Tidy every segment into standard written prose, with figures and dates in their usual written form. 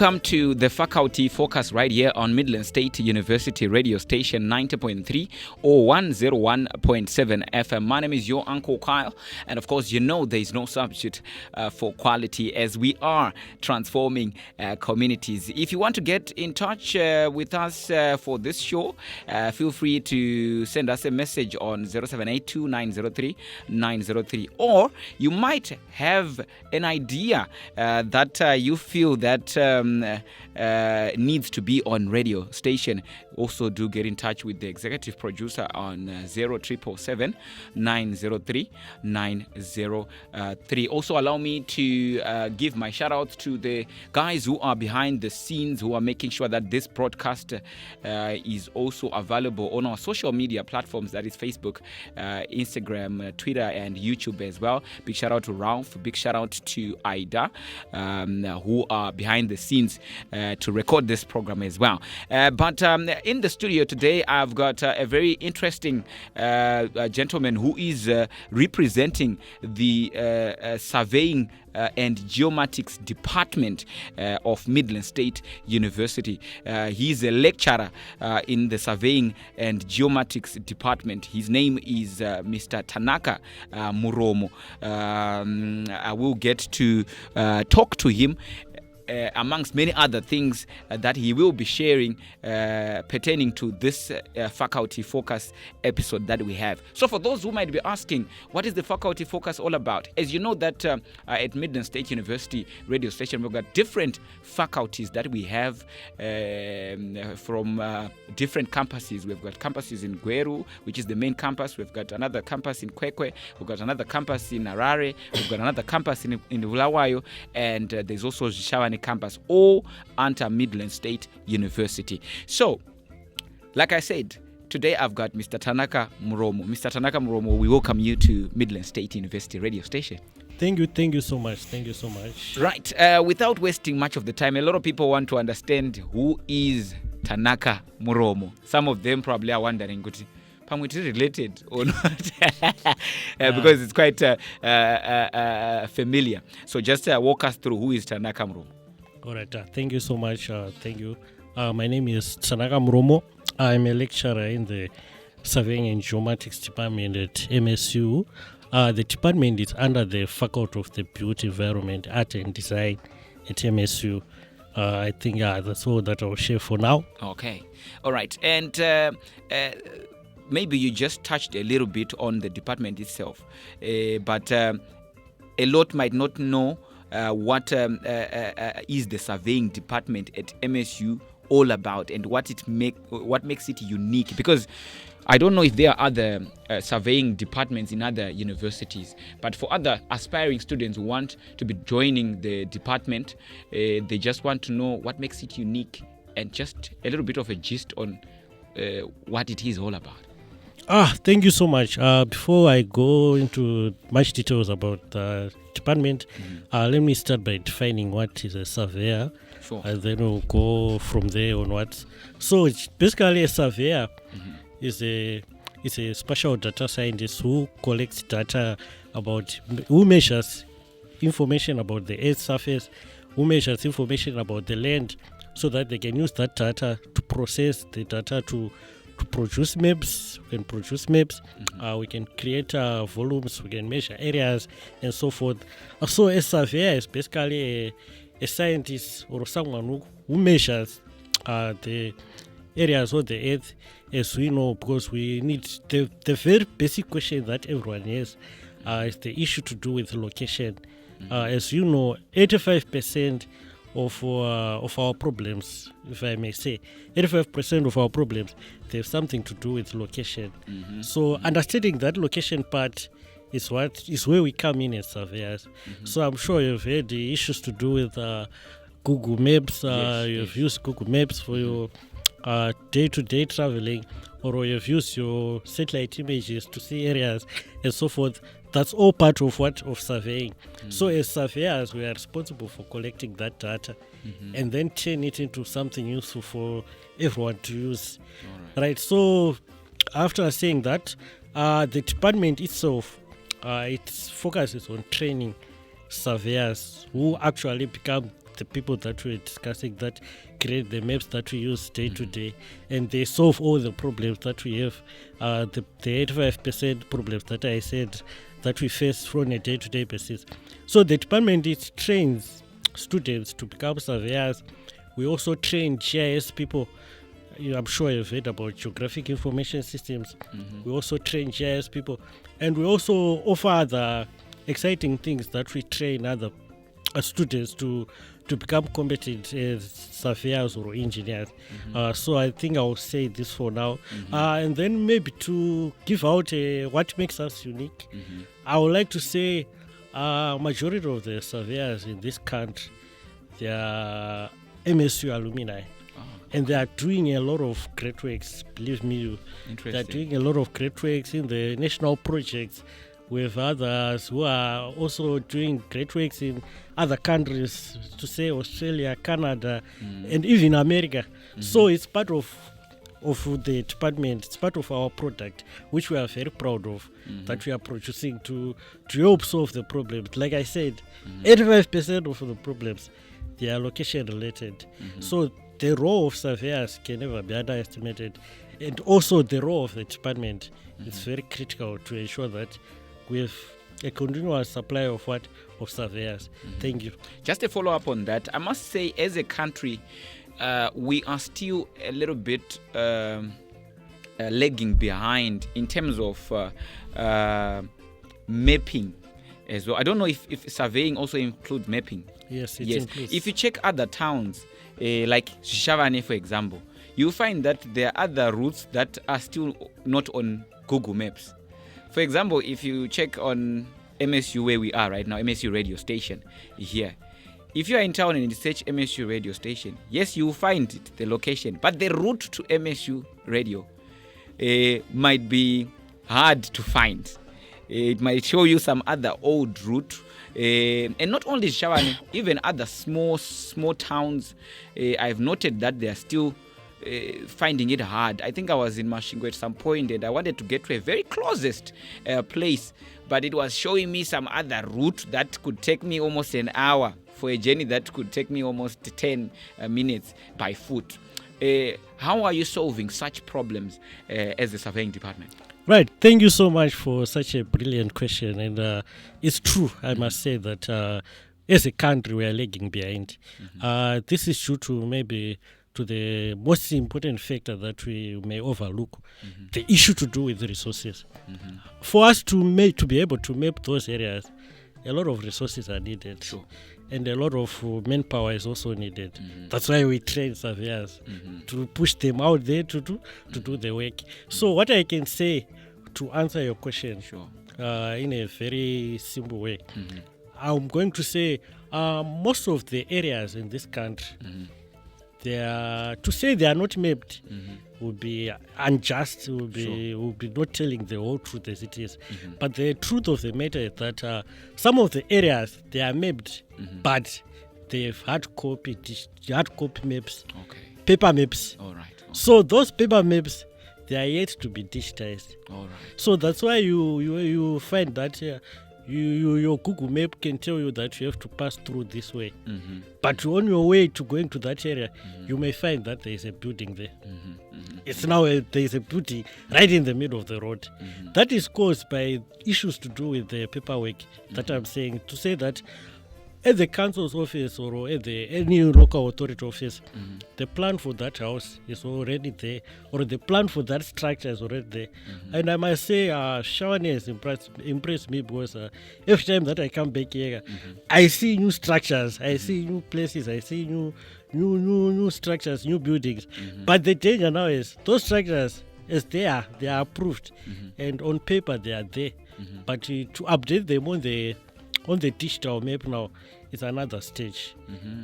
Welcome to the Faculty Focus right here on Midland State University radio station 90.3 or 101.7 FM. My name is your Uncle Kyle, and of course, you know there is no substitute for quality as we are transforming communities. If you want to get in touch with us for this show, feel free to send us a message on 0782 903 903, or you might have an idea that you feel that needs to be on radio station. Also do get in touch with the executive producer on 0777 903 903. Also allow me to give my shout out to the guys who are behind the scenes, who are making sure that this broadcast is also available on our social media platforms, that is Facebook, Instagram, Twitter, and YouTube as well. Big shout out to Ralph, big shout out to Aida, who are behind the scenes to record this program as well. But in the studio today, I've got a very interesting gentleman who is representing the surveying and geomatics department of Midland State University. He's a lecturer in the surveying and geomatics department. His name is Mr. Tanaka Muromo. I will get to talk to him amongst many other things that he will be sharing pertaining to this Faculty Focus episode that we have. So for those who might be asking, what is the Faculty Focus all about? As you know that at Midland State University radio station, we've got different faculties that we have from different campuses. We've got campuses in Gweru, which is the main campus. We've got another campus in Kwekwe. We've got another campus in Harare. We've got another campus in Bulawayo. And there's also Shawani campus, all under Midland State University. So, like I said, today I've got Mr. Tanaka Muromo. Mr. Tanaka Muromo, we welcome you to Midland State University radio station. Thank you so much. Right, without wasting much of the time, a lot of people want to understand who is Tanaka Muromo. Some of them probably are wondering, is it related or not? Because it's quite familiar. So just walk us through who is Tanaka Muromo. All right. Thank you so much. Thank you. My name is Tanaka Muromo. I'm a lecturer in the Surveying and Geomatics department at MSU. The department is under the Faculty of the Built Environment, Art and Design at MSU. I think that's all that I'll share for now. Okay. All right. And maybe you just touched a little bit on the department itself, but a lot might not know what is the surveying department at MSU all about, and what makes it unique. Because I don't know if there are other surveying departments in other universities, but for other aspiring students who want to be joining the department, they just want to know what makes it unique, and just a little bit of a gist on what it is all about. Thank you so much. Before I go into much details about the department, let me start by defining what is a surveyor. Sure. And then we'll go from there onwards. So basically a surveyor is a spatial data scientist who collects data who measures information about the Earth's surface, who measures information about the land, so that they can use that data to process the data to produce maps. We can produce maps, we can create volumes, we can measure areas and so forth. So a surveyor is basically a scientist or someone who measures the areas of the Earth, as we know, because we need the very basic question that everyone has is the issue to do with location. As you know, 85% of our problems, if I may say, 85% of our problems, they have something to do with location. So understanding that location part is where we come in as surveyors. So I'm sure you've had the issues to do with Google Maps. You've used Google Maps for your day-to-day traveling, or you've used your satellite images to see areas and so forth. That's all part of surveying. So as surveyors, we are responsible for collecting that data and then turn it into something useful for everyone to use. Right. So after saying that, the department itself, its focus is on training surveyors who actually become the people that we're discussing that create the maps that we use day to day, and they solve all the problems that we have, the 85% problems that I said that we face on a day-to-day basis. So the department, it trains students to become surveyors. We also train GIS people. I'm sure you've heard about geographic information systems. We also train GIS people, and we also offer other exciting things that we train other students to become competent as surveyors or engineers. So I think I'll say this for now. And then maybe to give out what makes us unique, I would like to say majority of the surveyors in this country, they are MSU alumni. And they are doing a lot of great works, believe me. They are doing a lot of great works in the national projects with others who are also doing great works in other countries, to say Australia, Canada, and even America. So it's part of the department, it's part of our product, which we are very proud of, that we are producing to help solve the problems. Like I said, 85% of the problems, they are location related. So the role of surveyors can never be underestimated, and also the role of the department is very critical to ensure that we have a continuous supply of surveyors. Thank you. Just a follow-up on that, I must say, as a country, we are still a little bit lagging behind in terms of mapping as well. I don't know if surveying also includes mapping. Yes, it includes. If you check other towns, like Shavane, for example, you'll find that there are other routes that are still not on Google Maps. For example, if you check on MSU, where we are right now, MSU radio station here, if you are in town and you search MSU radio station, yes, you will find it, the location, but the route to MSU radio might be hard to find. It might show you some other old route. And not only Shavane, even other small towns, I've noted that they are still finding it hard. I think I was in Mashingo at some point and I wanted to get to a very closest place, but it was showing me some other route that could take me almost an hour for a journey that could take me almost 10 minutes by foot. How are you solving such problems as a surveying department? Right. Thank you so much for such a brilliant question. And it's true, I must say, that as a country, we are lagging behind. This is due to maybe to the most important factor that we may overlook, the issue to do with the resources. For us to be able to map those areas, a lot of resources are needed. Sure. And a lot of manpower is also needed. That's why we train surveyors to push them out there to do the work. So what I can say to answer your question, in a very simple way, I'm going to say most of the areas in this country, to say they are not mapped would be unjust, would be not telling the whole truth as it is. But the truth of the matter is that some of the areas, they are mapped, but they've hard copy maps, paper maps. All right. So those paper maps, they are yet to be digitized. All right. So that's why you find that your Google map can tell you that you have to pass through this way. But on your way to going to that area, you may find that there is a building there. It's now there is a building right in the middle of the road. That is caused by issues to do with the paperwork that I'm saying. To say that at the council's office or at any local authority office, the plan for that house is already there, or the plan for that structure is already there. And I must say, Shavane has impressed me because every time that I come back here, I see new structures, I see new places, I see new structures, new buildings. But the danger now is those structures, as they are approved, and on paper they are there. But to update them on the digital map now is another stage,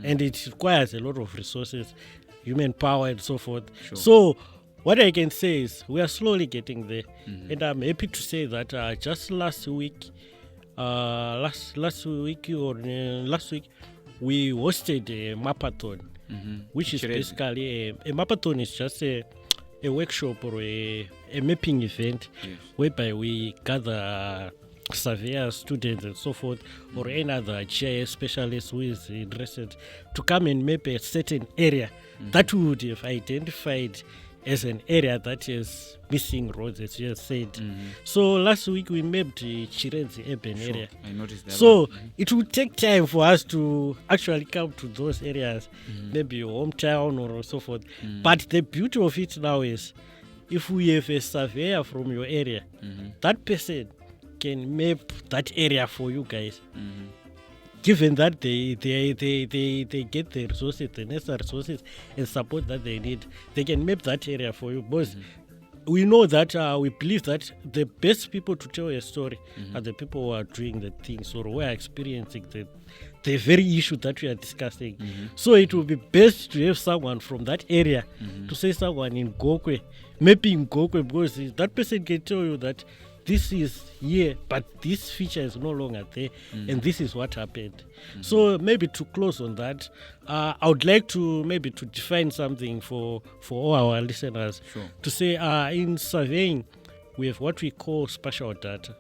and it requires a lot of resources, human power, and so forth. So what I can say is we are slowly getting there, and I'm happy to say that just last week we hosted a mapathon, which is basically a mapathon is just a workshop or a mapping event whereby we gather surveyors, students, and so forth, or any other GIS specialist who is interested to come and map a certain area that we would have identified as an area that is missing roads, as you have said. So last week we mapped the Chirenzi urban area. I noticed that. So it will take time for us to actually come to those areas, maybe your hometown or so forth. But the beauty of it now is, if we have a surveyor from your area, that person can map that area for you guys. Given that they get the resources, the necessary resources and support that they need, they can map that area for you. Because we know that, we believe that the best people to tell a story are the people who are doing the things or who are experiencing the very issue that we are discussing. So it will be best to have someone from that area, to say someone in Gokwe, mapping Gokwe, because that person can tell you that this is here, but this feature is no longer there, and this is what happened. So maybe to close on that, I would like to maybe to define something for all our listeners. Sure. To say, in surveying, we have what we call spatial data.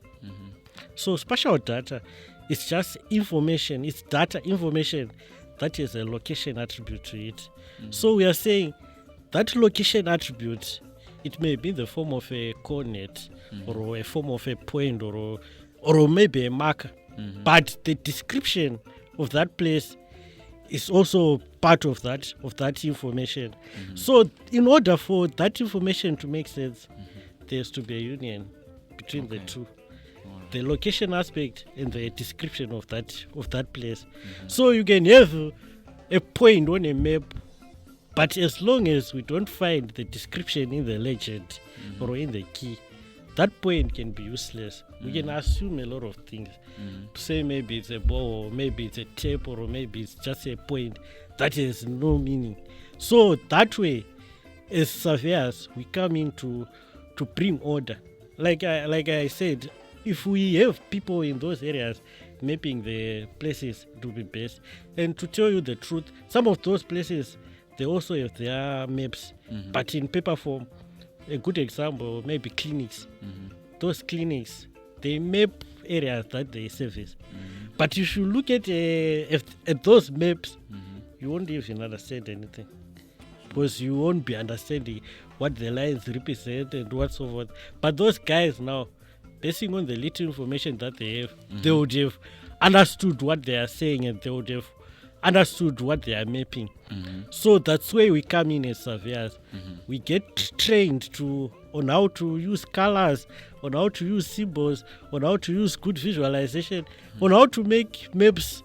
So spatial data is just information, it's data information that has a location attribute to it. So we are saying that location attribute, it may be in the form of a coordinate or a form of a point or maybe a marker. But the description of that place is also part of that information. So in order for that information to make sense, there has to be a union between the two. The location aspect and the description of that place. So you can have a point on a map, but as long as we don't find the description in the legend or in the key, that point can be useless. We can assume a lot of things. To say maybe it's a ball, or maybe it's a tape, or maybe it's just a point that has no meaning. So that way, as surveyors, we come in to bring order. Like I said, if we have people in those areas mapping the places, it will be best. And to tell you the truth, some of those places, they also have their maps, but in paper form. A good example, maybe clinics. Those clinics, they map areas that they service. But if you look at those maps, you won't even understand anything, because you won't be understanding what the lines represent and what so forth. But those guys now, basing on the little information that they have, they would have understood what they are saying, and they would have understood what they are mapping. So that's where we come in as surveyors. We get trained on how to use colors, on how to use symbols, on how to use good visualization, on how to make maps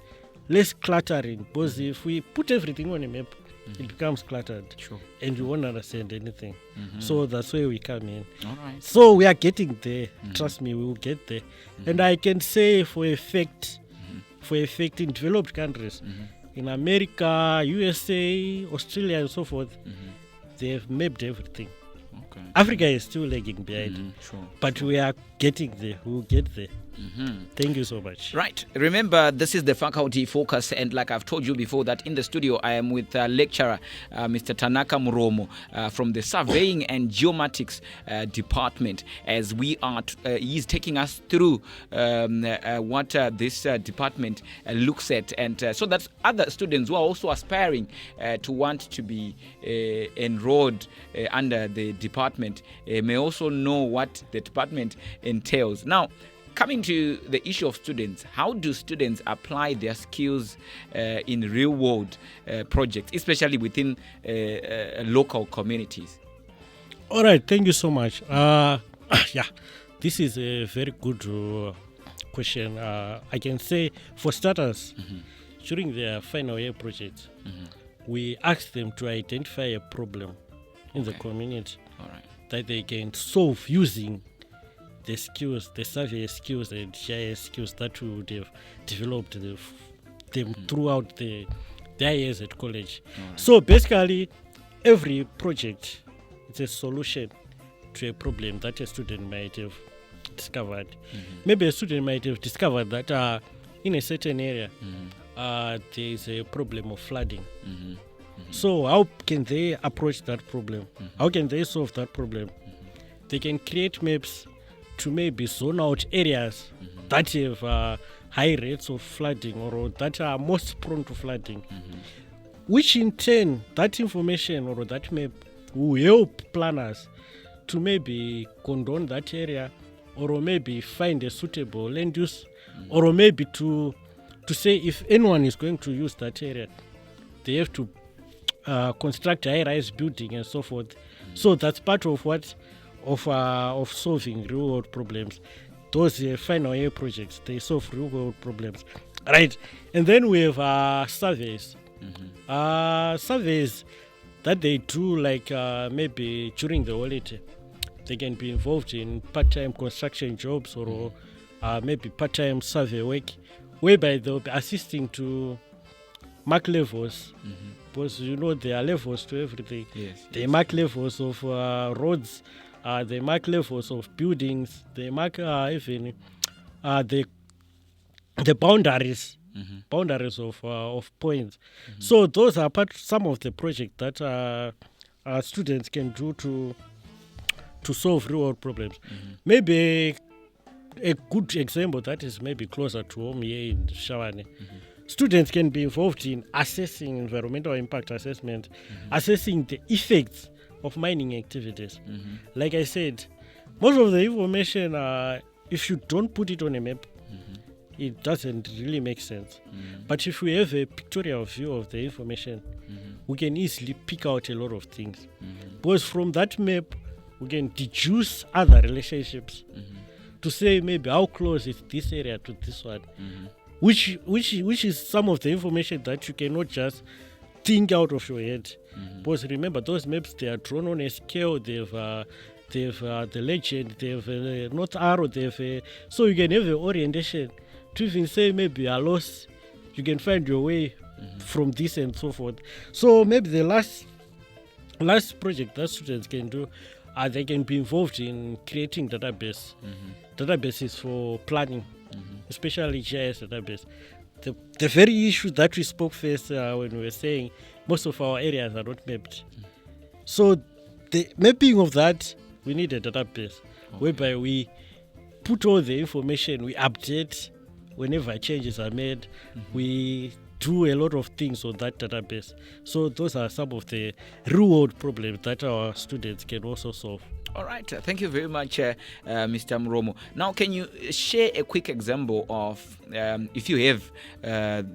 less cluttering. Because if we put everything on a map, it becomes cluttered. Sure. And you won't understand anything. So that's where we come in. All right. So we are getting there. Trust me, we will get there. And I can say for a fact in developed countries, in America, USA, Australia, and so forth, they have mapped everything. Okay. Africa is still lagging behind, but we are getting there. We will get there. Thank you so much. Right. Remember, this is the faculty focus, and like I've told you before, that in the studio I am with lecturer Mr. Tanaka Muromo from the Surveying and Geomatics department, as we are he's taking us through what this department looks at, and so that other students who are also aspiring to want to be enrolled under the department may also know what the department entails. Now, coming to the issue of students, how do students apply their skills in real-world projects, especially within local communities? All right, thank you so much. This is a very good question. I can say, for starters, during their final year project, we asked them to identify a problem in the community that they can solve using the skills, the survey skills and GIS skills that we would have developed them throughout their years at college. So basically, every project is a solution to a problem that a student might have discovered. Maybe a student might have discovered that in a certain area, there is a problem of flooding. So how can they approach that problem? How can they solve that problem? They can create maps to maybe zone out areas that have high rates of flooding or that are most prone to flooding, which in turn, that information or that map will help planners to maybe condone that area or maybe find a suitable land use or maybe to say if anyone is going to use that area, they have to construct a high-rise building and so forth. So that's part of what of solving real-world problems. Those final year projects, they solve real-world problems, right? And then we have surveys. Surveys that they do like maybe during the holiday. They can be involved in part-time construction jobs or maybe part-time survey work, whereby they'll be assisting to mark levels. Because there are levels to everything. Yes. They mark levels of roads, they mark levels of buildings, they mark even the boundaries. Boundaries of points. So those are some of the projects that students can do to solve real world problems. Maybe a good example that is maybe closer to home here in Shawane. Students can be involved in assessing environmental impact assessment, assessing the effects of mining activities. Like I said, most of the information, if you don't put it on a map, it doesn't really make sense. But if we have a pictorial view of the information, we can easily pick out a lot of things. Because from that map, we can deduce other relationships to say maybe how close is this area to this one. Which is some of the information that you cannot just think out of your head. Because remember, those maps, they are drawn on a scale. They have the legend, they have a north arrow, so you can have an orientation to even say maybe a loss. You can find your way from this and so forth. So maybe the last project that students can do, they can be involved in creating databases for planning. Especially GIS database. The very issue that we spoke first when we were saying most of our areas are not mapped. So the mapping of that, we need a database whereby we put all the information, we update whenever changes are made, we do a lot of things on that database. So those are some of the real-world problems that our students can also solve. All right. Thank you very much, Mr. Muromo. Now, can you share a quick example of, if you have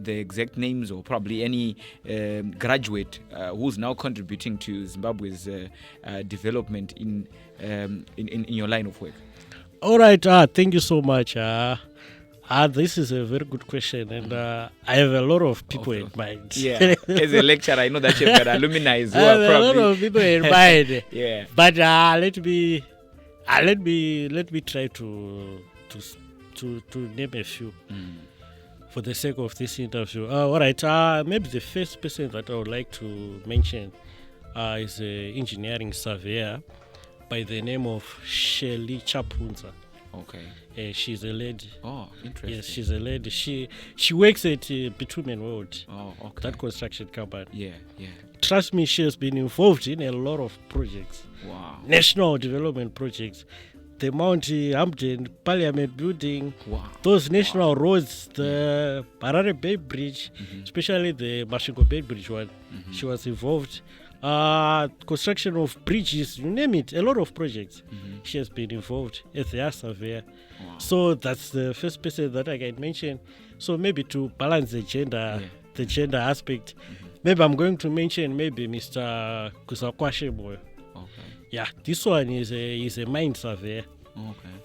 the exact names or probably any graduate who's now contributing to Zimbabwe's development in your line of work? All right. Thank you so much. This is a very good question, and I have a lot of people in mind. Yeah, as a lecturer, I know that you've got alumni who I have are probably a lot of people in mind. Yeah. But let me try to name a few for the sake of this interview. All right. Maybe the first person that I would like to mention is an engineering surveyor by the name of Shelley Chapunza. Okay. She's a lady. Oh, interesting. Yes, she's a lady. She works at Bitumen World. Oh, okay. That construction company. Yeah. Trust me, she has been involved in a lot of projects. Wow. National development projects. The Mount Hampden Parliament Building. Wow. Those national roads, the Harare Bay Bridge, especially the Mashingo Bay Bridge one. She was involved. Construction of bridges, you name it, a lot of projects. She has been involved as a surveyor. Wow. So that's the first person that I can mention. So maybe to balance the gender aspect, maybe I'm going to mention maybe Mr. Kusakwashebo. Okay. Yeah, this one is a mine surveyor.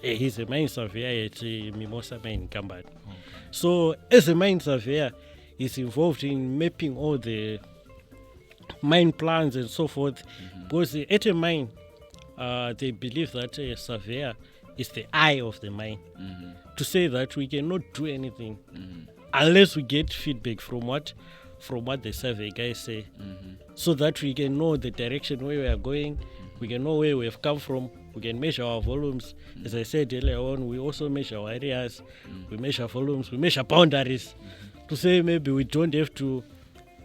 Okay. He's a mine surveyor at Mimosa Mine Company. Okay. So as a mine surveyor, he's involved in mapping all the mine plans and so forth. Because at a mine, they believe that a surveyor is the eye of the mine. To say that we cannot do anything unless we get feedback from what the survey guys say, so that we can know the direction where we are going, we can know where we have come from, we can measure our volumes. As I said earlier on, we also measure our areas, we measure volumes, we measure boundaries, to say maybe we don't have to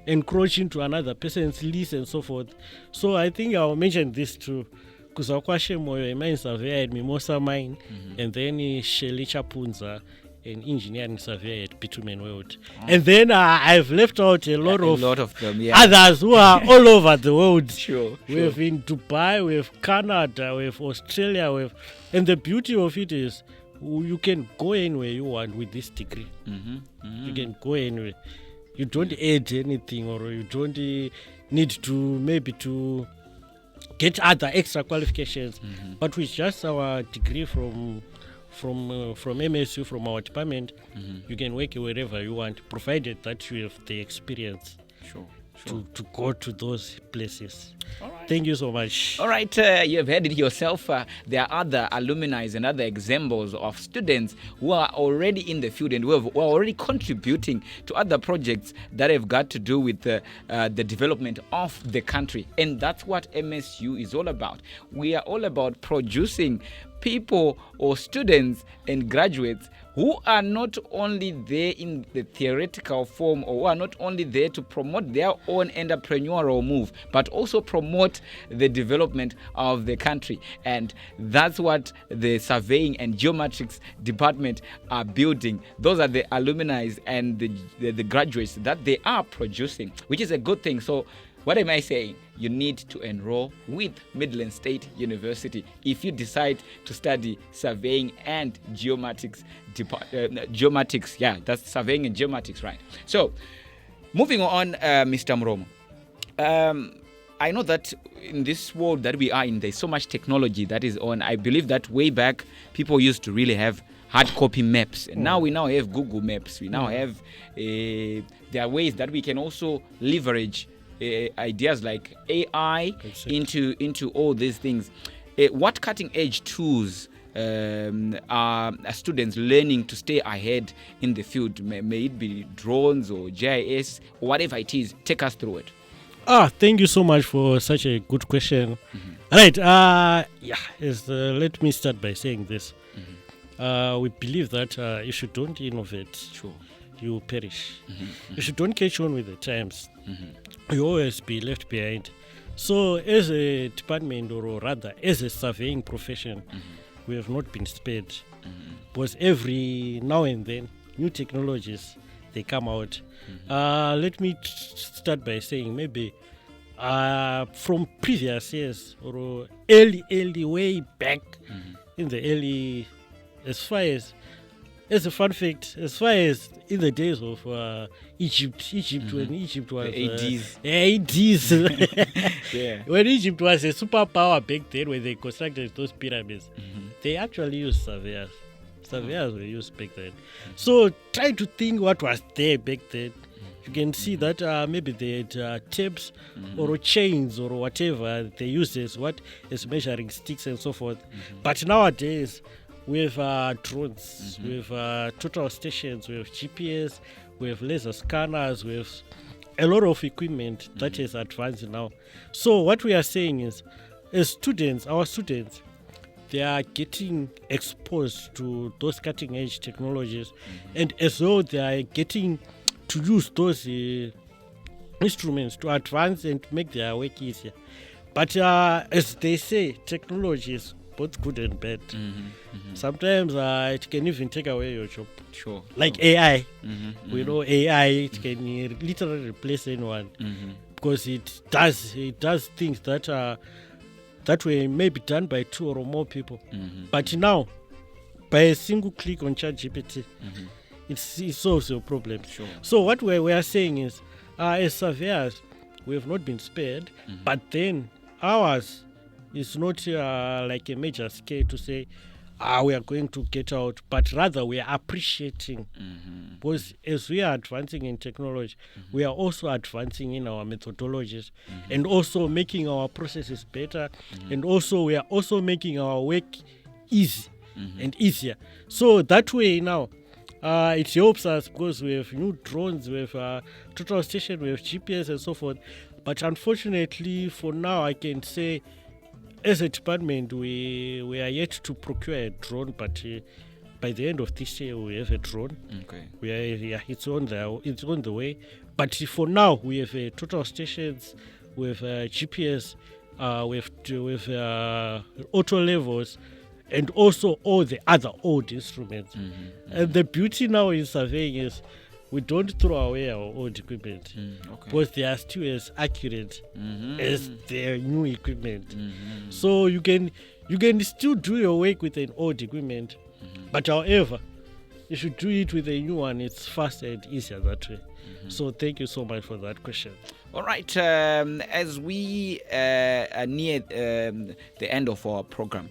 encroach into another person's lease and so forth. So I think I'll mention this too, kuzwa kwashemoyo mine surveyor at Mimosa Mine, and then Shelley Chapunza, an engineering surveyor at Bitumen World. And then I've left out a lot of them, yeah. others who are all over the world. Sure. We have in Dubai, we have Canada, we have Australia, and the beauty of it is you can go anywhere you want with this degree. You can go anywhere. You don't add anything, or you don't need to maybe to get other extra qualifications. But with just our degree from MSU, from our department, you can work wherever you want, provided that you have the experience. Sure. To go to those places. All right. Thank you so much. All right, you have heard it yourself. There are other alumni and other examples of students who are already in the field and who are already contributing to other projects that have got to do with the development of the country. And that's what MSU is all about. We are all about producing people or students and graduates who are not only there in the theoretical form, or who are not only there to promote their own entrepreneurial move, but also promote the development of the country. And that's what the surveying and geomatics department are building. Those are the alumni and the graduates that they are producing, which is a good thing. So what am I saying? You need to enroll with Midland State University if you decide to study surveying and geomatics. Geomatics, yeah, that's surveying and geomatics, right? So, moving on, Mr. Muromo. I know that in this world that we are in, there's so much technology that is on. I believe that way back, people used to really have hard copy maps. And now we have Google Maps. We now have, there are ways that we can also leverage ideas like AI into all these things. What cutting edge tools are students learning to stay ahead in the field? May it be drones or GIS or whatever it is. Take us through it. Thank you so much for such a good question. Right. Let me start by saying this. We believe that if you don't innovate, you perish. If you don't catch on with the times, you always be left behind. So as a department, or rather as a surveying profession, we have not been spared. Because every now and then, new technologies, they come out. Let me start by saying maybe from previous years, or early way back in the early, as far as a fun fact, as far as in the days of Egypt, when Egypt was the 80s. 80s. Yeah. When Egypt was a superpower back then, when they constructed those pyramids, they actually used surveyors. Surveyors were used back then. So try to think what was there back then. You can see that maybe they had tapes or chains or whatever they used as measuring sticks and so forth. But nowadays, we have drones, we have total stations, we have GPS, we have laser scanners, we have a lot of equipment that is advanced now. So what we are saying is, as students, our students, they are getting exposed to those cutting edge technologies, and as well they are getting to use those instruments to advance and make their work easier. But as they say, technology is both good and bad. Sometimes it can even take away your job. Like AI. We know AI, it can literally replace anyone because it does things that were maybe done by 2 or more people. But now, by a single click on ChatGPT, it solves your problem. So what we are saying is, as surveyors, we have not been spared, but then ours is not like a major scale to say, we are going to get out, but rather we are appreciating. Because as we are advancing in technology, we are also advancing in our methodologies and also making our processes better, and also we are also making our work easy and easier. So that way now, it helps us because we have new drones, we have total station, we have GPS and so forth. But unfortunately, for now, I can say, as a department, we are yet to procure a drone, but by the end of this year, we have a drone. It's on the way. But for now, we have total stations, we have GPS, with auto levels, and also all the other old instruments. And the beauty now in surveying is we don't throw away our old equipment because they are still as accurate as their new equipment. So you can still do your work with an old equipment, but however, if you do it with a new one, it's faster and easier that way. So thank you so much for that question. All right. As we are near the end of our program,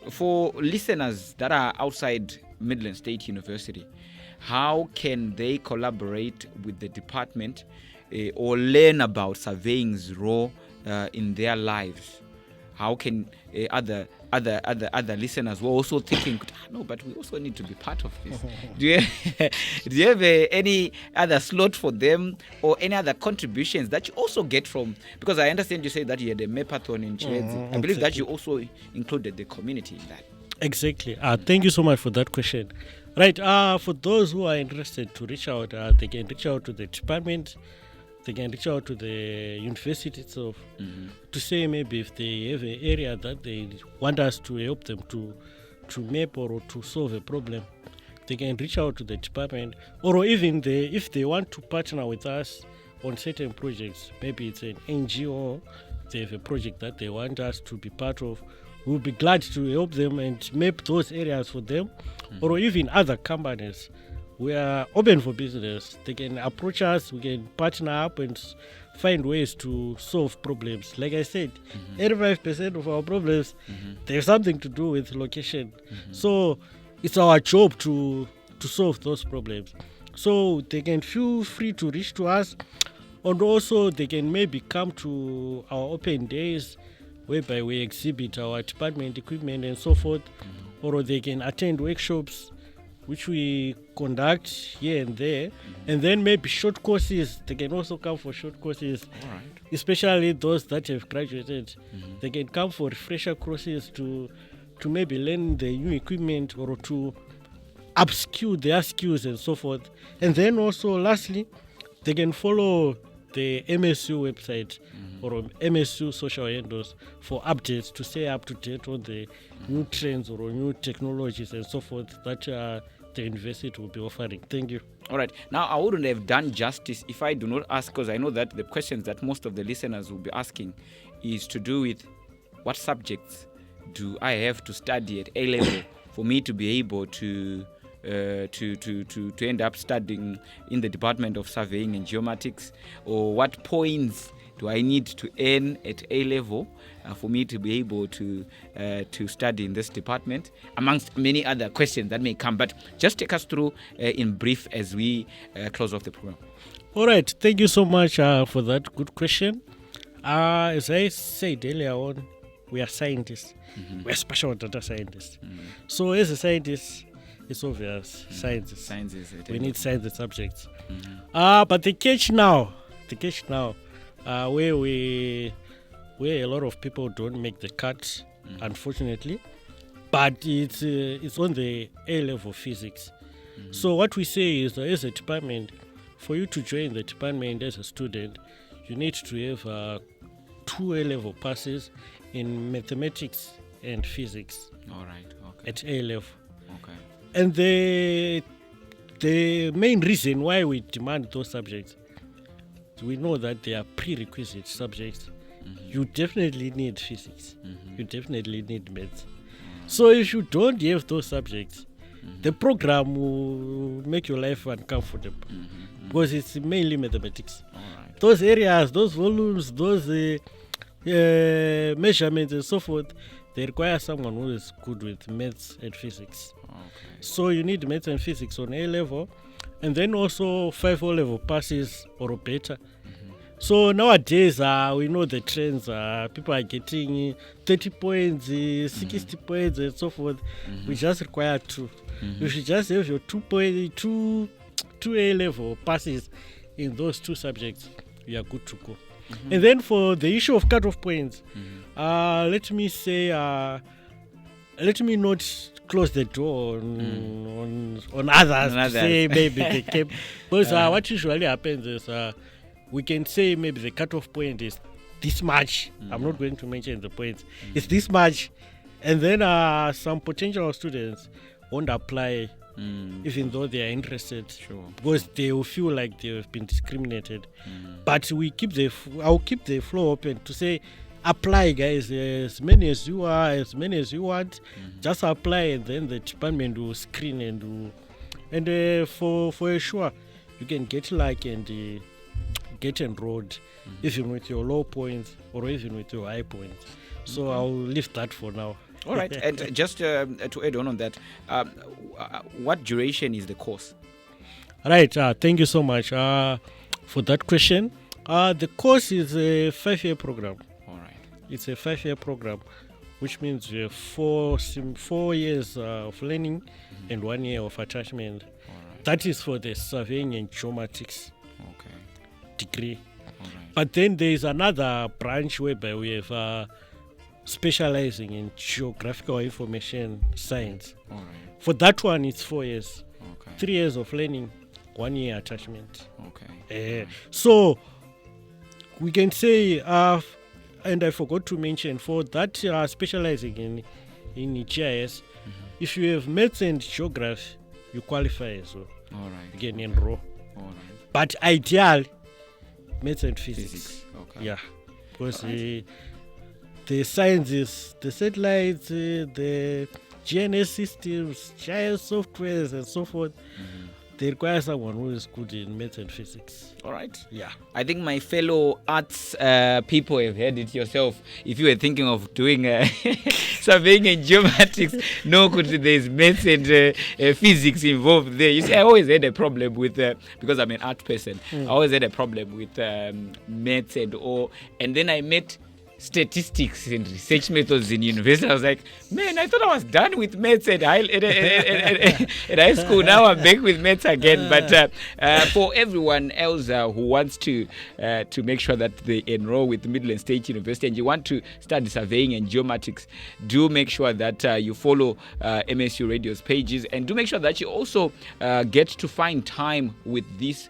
for listeners that are outside Midland State University, how can they collaborate with the department or learn about surveying's role in their lives? How can other listeners who are also thinking, no, but we also need to be part of this? Do you have any other slot for them or any other contributions that you also get from? Because I understand you say that you had a mapathon in Chedzi. I believe that you also included the community in that. Exactly. Thank you so much for that question. Right. For those who are interested to reach out, they can reach out to the department. They can reach out to the university itself to say maybe if they have an area that they want us to help them to map or to solve a problem. They can reach out to the department, or even if they want to partner with us on certain projects. Maybe it's an NGO, they have a project that they want us to be part of. We'll be glad to help them and map those areas for them, or even other companies. We are open for business. They can approach us, we can partner up and find ways to solve problems. Like I said, 85% of our problems, they have something to do with location. So it's our job to solve those problems. So they can feel free to reach to us, and also they can maybe come to our open days whereby we exhibit our department equipment and so forth, or they can attend workshops which we conduct here and there, and then maybe short courses. They can also come for short courses, especially those that have graduated. They can come for refresher courses to maybe learn the new equipment or to upskill their skills and so forth. And then also, lastly, they can follow the MSU website or MSU social handles for updates to stay up to date on the new trends or new technologies and so forth that the university will be offering. Thank you. All right. Now, I wouldn't have done justice if I do not ask, because I know that the questions that most of the listeners will be asking is to do with what subjects do I have to study at A level for me to be able to end up studying in the Department of Surveying and Geomatics, or what points do I need to earn at A level for me to be able to study in this department, amongst many other questions that may come. But just take us through in brief as we close off the program. All right. Thank you so much for that good question. As I said earlier on, we are scientists. We are special data scientists. So as a scientist, it's obvious, sciences. We need science subjects. But the catch now, where a lot of people don't make the cut, unfortunately, but it's on the A-level physics. So what we say is, as a department, for you to join the department as a student, you need to have 2 A-level passes in mathematics and physics. All right. Okay. At A-level. Okay. And the main reason why we demand those subjects, we know that they are prerequisite subjects. You definitely need physics. You definitely need maths. So if you don't have those subjects, the program will make your life uncomfortable because it's mainly mathematics. Right. Those areas, those volumes, those measurements and so forth, they require someone who is good with maths and physics. Okay. So you need maths and physics on A level, and then also 5 O-level passes or better. So nowadays, we know the trends. People are getting 30 points, 60 points, and so forth. We just require 2. You should just have your 2 A-level passes in those 2 subjects. You are good to go. And then for the issue of cutoff points, let me not close the door on others to say maybe they came. Because what usually happens is we can say maybe the cutoff point is this much. I'm not going to mention the points. It's this much. And then some potential students won't apply even though they are interested, because they will feel like they have been discriminated. But I'll keep the floor open to say, apply, guys, as many as you are, as many as you want. Just apply, and then the department will screen and for sure you can get luck and get enrolled, even with your low points or even with your high points. So I'll leave that for now. All right. And just to add on that, what duration is the course? Right. Thank you so much for that question. The course is a 5-year program. All right. It's a 5-year program, which means we have 4 years of learning and 1 year of attachment. All right. That is for the surveying and geomatics degree. All right. But then there is another branch whereby we have specializing in geographical information science. All right. For that one, it's 4 years. Okay. 3 years of learning, 1 year attachment. Okay. So we can say, and I forgot to mention, for that specializing in GIS, if you have maths and geography, you qualify as well. All right. You can enroll. All right. But ideal, maths and physics. Okay. Yeah, because the sciences, the satellites, the GNS systems, GIS softwares, and so forth, they require someone who is good in maths and physics. All right. Yeah. I think my fellow arts people have heard it yourself. If you were thinking of doing surveying and geomatics, there's maths and physics involved there. You see, I always had a problem with, because I'm an art person, I always had a problem with maths and then I met statistics and research methods in university. I was like, man, I thought I was done with maths at high school. Now I'm back with maths again. But for everyone else who wants to make sure that they enroll with Midland State University and you want to study surveying and geomatics, do make sure that you follow MSU Radio's pages, and do make sure that you also get to find time with this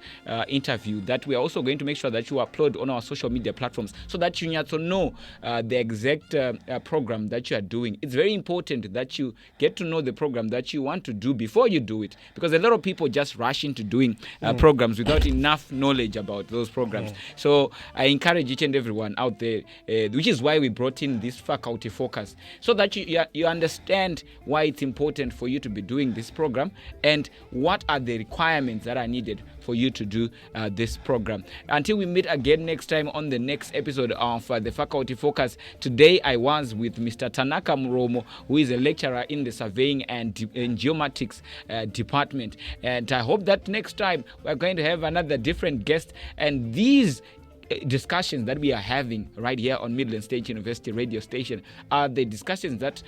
interview, that we are also going to make sure that you upload on our social media platforms so that you need to know the exact program that you are doing. It's very important that you get to know the program that you want to do before you do it, because a lot of people just rush into doing programs without enough knowledge about those programs. So I encourage each and everyone out there, which is why we brought in this faculty focus, so that you understand why it's important for you to be doing this program and what are the requirements that are needed for you to do this program. Until we meet again next time on the next episode of the Faculty Focus, today I was with Mr. Tanaka Muromo, who is a lecturer in the surveying and geomatics department. And I hope that next time we're going to have another different guest, and these discussions that we are having right here on Midland State University radio station are the discussions that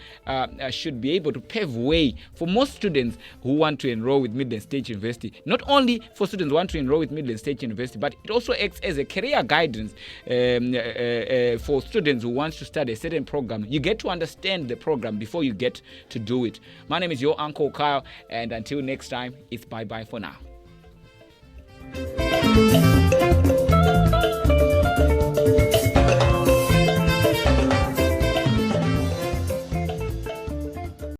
should be able to pave way for most students who want to enroll with Midland State University. Not only for students who want to enroll with Midland State University, but it also acts as a career guidance for students who want to study a certain program. You get to understand the program before you get to do it. My name is your Uncle Kyle, and until next time, it's bye-bye for now.